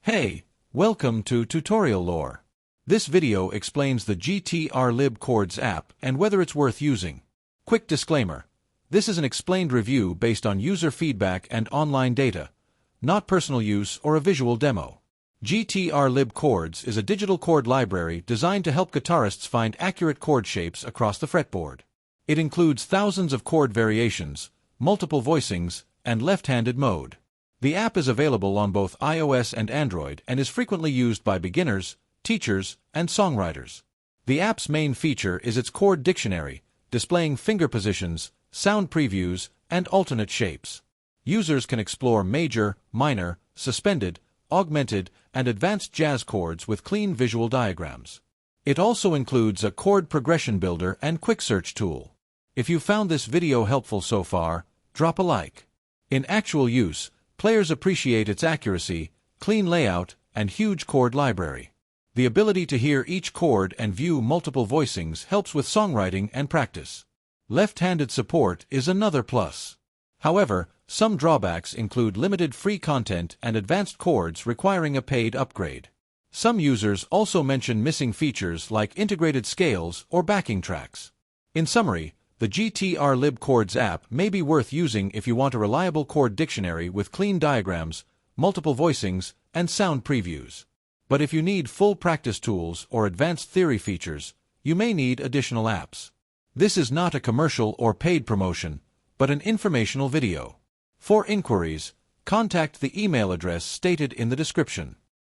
Hey, welcome to Tutorial Lore. This video explains the GtrLib Chords app and whether it's worth using. Quick disclaimer. This is an explained review based on user feedback and online data, not personal use or a visual demo. GtrLib Chords is a digital chord library designed to help guitarists find accurate chord shapes across the fretboard. It includes thousands of chord variations, multiple voicings, and left-handed mode. The app is available on both iOS and Android and is frequently used by beginners, teachers, and songwriters. The app's main feature is its chord dictionary, displaying finger positions, sound previews, and alternate shapes. Users can explore major, minor, suspended, augmented, and advanced jazz chords with clean visual diagrams. It also includes a chord progression builder and quick search tool. If you found this video helpful so far, drop a like. In actual use, players appreciate its accuracy, clean layout, and huge chord library. The ability to hear each chord and view multiple voicings helps with songwriting and practice. Left-handed support is another plus. However, some drawbacks include limited free content and advanced chords requiring a paid upgrade. Some users also mention missing features like integrated scales or backing tracks. In summary, the GtrLib Chords app may be worth using if you want a reliable chord dictionary with clean diagrams, multiple voicings, and sound previews. But if you need full practice tools or advanced theory features, you may need additional apps. This is not a commercial or paid promotion, but an informational video. For inquiries, contact the email address stated in the description.